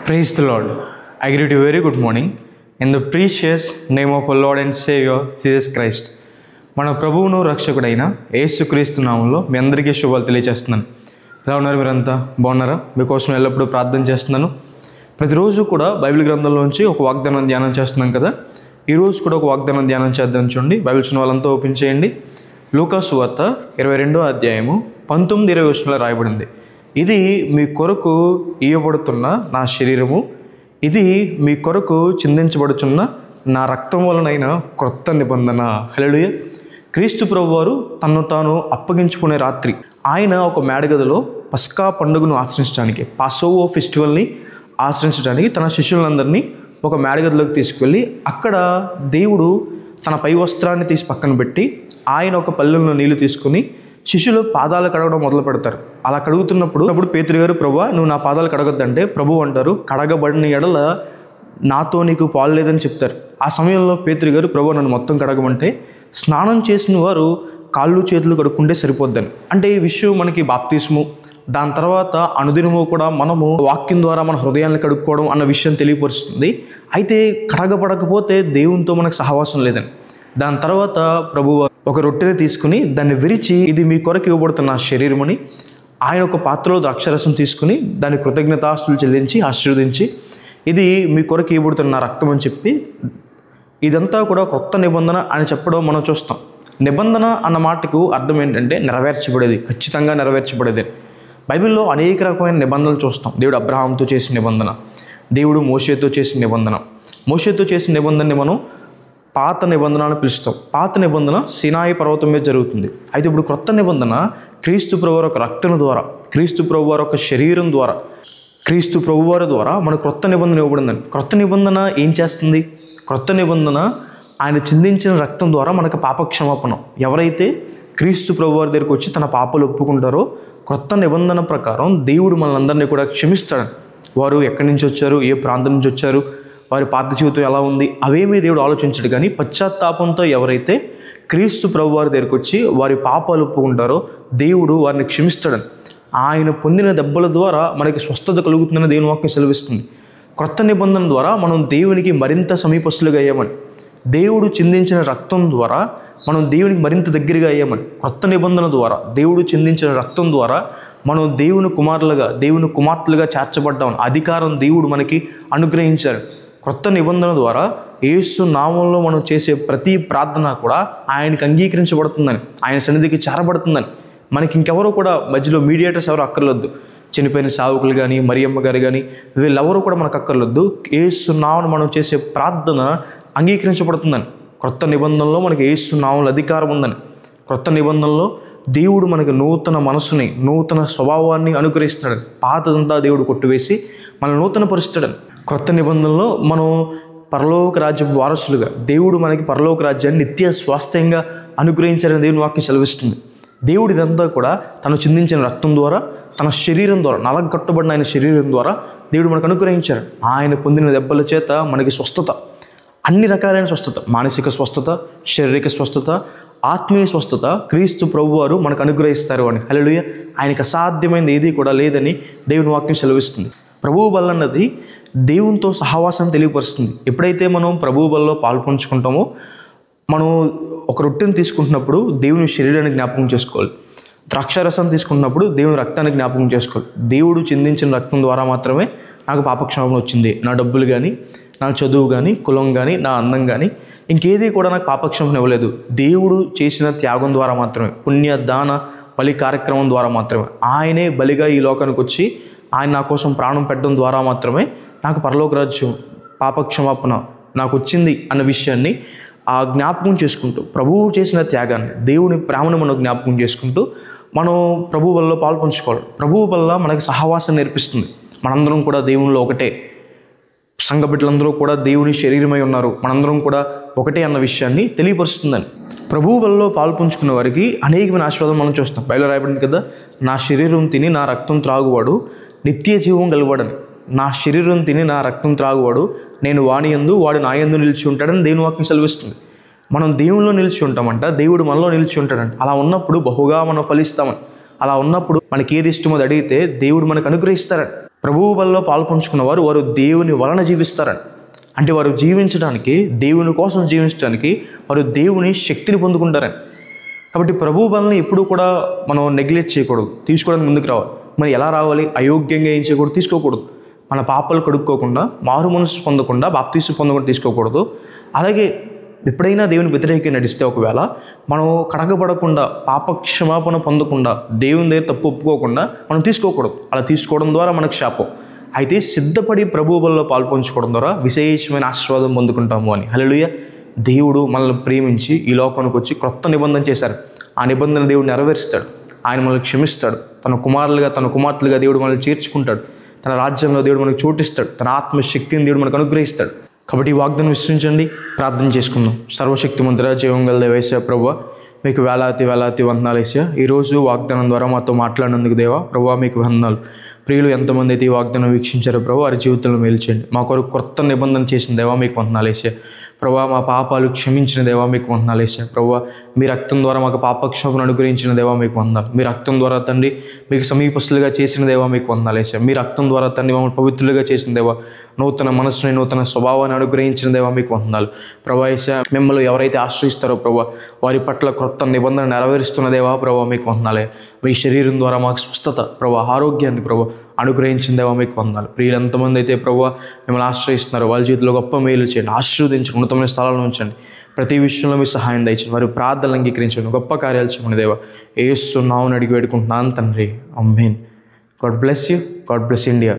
Praise the Lord. I greet you very good morning in the precious name of our Lord and Savior Jesus Christ. మన ప్రభువును రక్షకుడైన యేసుక్రీస్తు నామంలో మీ అందరికీ శుభాలు తెలియజేస్తున్నాను. ఎలా ఉన్నారు? మీరంతా బాగున్నారా? మీకోసం ఎల్లప్పుడూ ప్రార్థన చేస్తున్నాను. ప్రతిరోజు కూడా బైబిల్ గ్రంథంలోంచి ఒక వాగ్దానం ధ్యానం చేస్తున్నాం కదా. ఈరోజు కూడా ఒక వాగ్దానం ధ్యానం చేద్దాం. చూడండి, బైబిల్ ఉన్న వాళ్ళంతా ఓపెన్ చేయండి. లూకా సువార్త 22వ అధ్యాయము 19-20 వచనాల్లో రాయబడింది. ఇది మీ కొరకు ఇయ్యబడుతున్న నా శరీరము, ఇది మీ కొరకు చిందించబడుతున్న నా రక్తం వలనైన క్రొత్త నిబంధన. హల్లెలూయా. క్రీస్తు ప్రభువారు తన్ను తాను అప్పగించుకునే రాత్రి ఆయన ఒక మేడగదిలో పస్కా పండుగను ఆచరించడానికి, పాసోవర్ ఫెస్టివల్ని ఆచరించడానికి తన శిష్యులందరినీ ఒక మేడగదిలోకి తీసుకువెళ్ళి అక్కడ దేవుడు తన పై వస్త్రాన్ని తీసి పక్కన పెట్టి ఆయన ఒక పళ్ళెంలో నీళ్లు తీసుకుని శిష్యులు పాదాలు కడగడం మొదలు పెడతారు. అలా కడుగుతున్నప్పుడు పేతురు గారు, ప్రభువా నువ్వు నా పాదాలు కడగొద్దంటే ప్రభు అంటారు, కడగబడిన ఎడల నాతో నీకు పాలు లేదని చెప్తారు. ఆ సమయంలో పేతురు గారు, ప్రభు నన్ను మొత్తం కడగమంటే స్నానం చేసిన వారు కాళ్ళు చేతులు కడుక్కుంటే సరిపోద్దని. అంటే ఈ విషయం మనకి బాప్తిస్ము, దాని తర్వాత అనుదినము కూడా మనము వాక్యం ద్వారా మన హృదయాన్ని కడుక్కోవడం అన్న విషయం తెలియపరుస్తుంది. అయితే కడగబడకపోతే దేవునితో మనకు సహవాసం లేదని. దాని తర్వాత ప్రభువు ఒక రొట్టెని తీసుకుని దాన్ని విరిచి, ఇది మీ కొరకు ఇవ్వబడుతున్న నా శరీరమని, ఆయన ఒక పాత్రలో ద్రాక్షరసం తీసుకుని దాని కృతజ్ఞతాస్తులు చెల్లించి ఆశీర్వదించి, ఇది మీ కొరకు ఇవ్వబడుతున్న నా రక్తం అని చెప్పి, ఇదంతా కూడా కొత్త నిబంధన అని చెప్పడం మనం చూస్తాం. నిబంధన అన్న మాటకు అర్థం ఏంటంటే నెరవేర్చబడేది, ఖచ్చితంగా నెరవేర్చబడేది. బైబిల్లో అనేక రకమైన నిబంధనలు చూస్తాం. దేవుడు అబ్రహాంతో చేసిన నిబంధన, దేవుడు మోషేతో చేసిన నిబంధన. మోషేతో చేసిన నిబంధనని మనం పాత నిబంధన అని పిలుస్తాం. పాత నిబంధన సినాయి పర్వతం మీద జరుగుతుంది. అయితే ఇప్పుడు క్రొత్త నిబంధన క్రీస్తు ప్రభువారి ఒక రక్తం ద్వారా, క్రీస్తు ప్రభువారి ఒక శరీరం ద్వారా, క్రీస్తు ప్రభువారి ద్వారా మనకు క్రొత్త నిబంధన ఇవ్వబడిందని. క్రొత్త నిబంధన ఏం చేస్తుంది? క్రొత్త నిబంధన ఆయన చిందించిన రక్తం ద్వారా మనకు పాపక్షమాపణ. ఎవరైతే క్రీస్తు ప్రభువారి దగ్గరికి వచ్చి తన పాపాలు ఒప్పుకుంటారో క్రొత్త నిబంధన ప్రకారం దేవుడు మనల్ని కూడా క్షమిస్తాడు. వారు ఎక్కడి నుంచి వచ్చారు, ఏ ప్రాంతం నుంచి వచ్చారు, వారి పాత జీవితం ఎలా ఉంది, అవేమీ దేవుడు ఆలోచించడు. కానీ పశ్చాత్తాపంతో ఎవరైతే క్రీస్తు ప్రభువారి దగ్గరికి వచ్చి వారి పాపాలు ఒప్పుకుంటారో దేవుడు వారిని క్షమిస్తాడని. ఆయన పొందిన దెబ్బల ద్వారా మనకి స్వస్థత కలుగుతుందని దేవుని వాక్యం సెలవిస్తుంది. క్రొత్త నిబంధన ద్వారా మనం దేవునికి మరింత సమీపస్తులుగా అయ్యామని, దేవుడు చిందించిన రక్తం ద్వారా మనం దేవునికి మరింత దగ్గరగా అయ్యామని. క్రొత్త నిబంధన ద్వారా దేవుడు చిందించిన రక్తం ద్వారా మనం దేవుని కుమారులుగా, దేవుని కుమార్తెలుగా చేర్చబడ్డామని అధికారం దేవుడు మనకి అనుగ్రహించాడు. క్రొత్త నిబంధన ద్వారా యేసు నామంలో మనం చేసే ప్రతి ప్రార్థన కూడా ఆయనకి అంగీకరించబడుతుందని, ఆయన సన్నిధికి చేరబడుతుందని. మనకి ఇంకెవరో కూడా మధ్యలో మీడియేటర్స్ ఎవరు అక్కర్లేదు. చనిపోయిన సేవకులు కానీ, మరియమ్మ గారు కానీ, వీళ్ళెవరూ కూడా మనకు అక్కర్లేదు. యేసు నామమున మనం చేసే ప్రార్థన అంగీకరించబడుతుందని. క్రొత్త నిబంధనలో మనకి యేసు నామములో అధికారం ఉందని. క్రొత్త నిబంధనలో దేవుడు మనకి నూతన మనసుని, నూతన స్వభావాన్ని అనుగ్రహిస్తున్నాడని. పాతదంతా దేవుడు కొట్టివేసి మనల్ని నూతన పరుస్తాడని. క్రొత్త నిబంధనలో మనం పరలోక రాజ్యం వారసులుగా, దేవుడు మనకి పరలోక రాజ్యాన్ని నిత్య స్వాస్థ్యంగా అనుగ్రహించాలని దేవుని వాక్యం సెలవిస్తుంది. దేవుడు ఇదంతా కూడా తను చిందించిన రక్తం ద్వారా, తన శరీరం ద్వారా, నలగొట్టబడిన ఆయన శరీరం ద్వారా దేవుడు మనకు అనుగ్రహించాడు. ఆయన పొందిన దెబ్బల చేత మనకి స్వస్థత, అన్ని రకాలైన స్వస్థత, మానసిక స్వస్థత, శారీరక స్వస్థత, ఆత్మీయ స్వస్థత క్రీస్తు ప్రభువారు మనకు అనుగ్రహిస్తారు అని. హల్లెలూయా. ఆయనకు అసాధ్యమైనది ఏది కూడా లేదని దేవుని వాక్యం సెలవిస్తుంది. ప్రభువు బల్ల అన్నది దేవునితో సహవాసం తెలియపరుస్తుంది. ఎప్పుడైతే మనం ప్రభువు బల్లో పాల్పంచుకుంటామో, మనం ఒక రొట్టెని తీసుకుంటున్నప్పుడు దేవుని శరీరాన్ని జ్ఞాపకం చేసుకోవాలి. ద్రాక్షారసం తీసుకుంటున్నప్పుడు దేవుని రక్తాన్ని జ్ఞాపకం చేసుకోవాలి. దేవుడు చిందించిన రక్తం ద్వారా మాత్రమే నాకు పాపక్షమాపణ వచ్చింది. నా డబ్బులు కానీ, నా చదువు కానీ, కులం కానీ, నా అందం కానీ, ఇంకేది కూడా నాకు పాపక్షమాపణ ఇవ్వలేదు. దేవుడు చేసిన త్యాగం ద్వారా మాత్రమే, పుణ్య దాన బలి కార్యక్రమం ద్వారా మాత్రమే, ఆయనే బలిగా ఈ లోకానికి వచ్చి ఆయన నా కోసం ప్రాణం పెట్టడం ద్వారా మాత్రమే నాకు పరలోక రాజ్యం, పాపక్షమాపణ నాకు వచ్చింది అన్న విషయాన్ని జ్ఞాపకం చేసుకుంటూ, ప్రభువు చేసిన త్యాగాన్ని, దేవుని ప్రేమను మనం జ్ఞాపకం చేసుకుంటూ మనం ప్రభువు వల్ల పాల్పంచుకోవాలి. ప్రభువు వల్ల మనకి సహవాసం నేర్పిస్తుంది. మనందరం కూడా దేవునిలో ఒకటే, సంఘ బిడ్డలందరూ కూడా దేవుని శరీరమై ఉన్నారు, మనందరం కూడా ఒకటే అన్న విషయాన్ని తెలియపరుస్తుందని. ప్రభువు వల్ల పాల్పంచుకున్న వారికి అనేకమైన ఆశీర్వాదాలు మనం చూస్తాం. బైబిల్లో రాయబడింది కదా, నా శరీరం తిని నా రక్తం త్రాగువాడు నిత్య జీవం గలవాడని. నా శరీరం తిని నా రక్తం త్రాగువాడు నేను వాని యందు, వాడు నా యందు నిలిచి ఉంటాడని దేవుని వాక్యం సెలవిస్తుంది. మనం దేవునిలో నిలిచి ఉంటామంట, దేవుడు మనలో నిలిచి ఉంటాడంట. అలా ఉన్నప్పుడు బహుగా మనం ఫలిస్తామని. అలా ఉన్నప్పుడు మనకి ఏది ఇష్టమో అది అడిగితే దేవుడు మనకు అనుగ్రహిస్తారని. ప్రభువు వల్ల పాల్పంచుకున్న వారు దేవుని వలన జీవిస్తారని. అంటే వారు జీవించడానికి, దేవుని కోసం జీవించడానికి వారు దేవుని శక్తిని పొందుకుంటారని. కాబట్టి ప్రభువు వలన ఎప్పుడూ కూడా మనం నెగ్లెక్ట్ చేయకూడదు, తీసుకోవడానికి ముందుకు రావాలి. మరి ఎలా రావాలి? అయోగ్యంగా ఏం చేయకూడదు, తీసుకోకూడదు. మన పాపాలు కడుక్కోకుండా, మారు మనసు పొందకుండా, బాప్తీసు పొందకుండా తీసుకోకూడదు. అలాగే ఎప్పుడైనా దేవుని వ్యతిరేకంగా నడిస్తే ఒకవేళ మనం కడగబడకుండా, పాప క్షమాపణ పొందకుండా, దేవుని దగ్గర తప్పు ఒప్పుకోకుండా మనం తీసుకోకూడదు. అలా తీసుకోవడం ద్వారా మనకు శాపం. అయితే సిద్ధపడి ప్రభువు బలిలో పాల్పంచుకోవడం ద్వారా విశేషమైన ఆశీర్వాదం పొందుకుంటాము అని. హల్లెలూయా. దేవుడు మనల్ని ప్రేమించి ఈ లోకానికి వచ్చి క్రొత్త నిబంధన చేశారు. ఆ నిబంధన దేవుడు నెరవేరుస్తాడు. ఆయన మనల్ని క్షమిస్తాడు. తన కుమారులుగా, తన కుమార్తెలుగా దేవుడు మనల్ని చేర్చుకుంటాడు. తన రాజ్యంలో దేవుడు మనకు చోటిస్తాడు. తన ఆత్మశక్తిని దేవుడు మనకు అనుగ్రహిస్తాడు. కాబట్టి ఈ వాగ్దానం విశ్వసించండి, ప్రార్థన చేసుకుందాం. సర్వశక్తిమంతుడా, జీవం గల దేవా యేసయ్య ప్రభువా, మీకు వేలాది వందనాలు యేసయ్య. ఈరోజు వాగ్దానం ద్వారా మాతో మాట్లాడినందుకు దేవా ప్రభువా మీకు వందనాలు. ప్రియులు ఎంతమంది అయితే ఈ వాగ్దానం వీక్షించారో ప్రభు, వారి జీవితంలో మేల్చేయండి. మా కొరకు కొత్త నిబంధన చేసిన దేవా మీకు వందనాలు యేసయ్య. ప్రభువా, మా పాపాలు క్షమించిన దేవా మీకు వందనాలు యేసయ్య. ప్రభువా, మీ రక్తం ద్వారా మాకు పాపక్షమాపణ అనుగ్రహించిన దేవా మీకు వందనాలు. మీ రక్తం ద్వారా తండ్రి మీకు సమీపస్తులుగా చేసిన దేవా మీకు వందనాలు యేసయ్య. మీ రక్తం ద్వారా తండ్రి మమ్మల్ని పవిత్రులుగా చేసిన దేవా, నూతన మనస్సుని, నూతన స్వభావాన్ని అనుగ్రహించిన దేవా మీకు వందనాలు. ప్రభువా యేసయ్య, మిమ్మల్ని ఎవరైతే ఆశ్రయిస్తారో ప్రభువా, వారి పట్ల క్రొత్త నిబంధన నెరవేరుస్తున్న దేవా ప్రభువా మీకు వందనాలే. మీ శరీరం ద్వారా మాకు స్వస్థత ప్రభువా, ఆరోగ్యాన్ని ప్రభువా అనుగ్రహించిన దేవా మీకు వందనాలు. ప్రియులు ఎంతమంది అయితే ప్రభువా మిమ్మల్ని ఆశ్రయిస్తున్నారు, వాళ్ళ జీవితంలో గొప్ప మేలు చేయండి, ఆశీర్వదించండి, ఉన్నతమైన స్థలాలను ఉంచండి. ప్రతి విషయంలో మీ సహాయం దయచేయండి. వారి ప్రార్థనలు అంగీకరించండి, గొప్ప కార్యాలు చేయమని దేవా యేసు నామమున అడిగి వేడుకుంటున్నాను తండ్రి. ఆమేన్. God bless you. God bless India.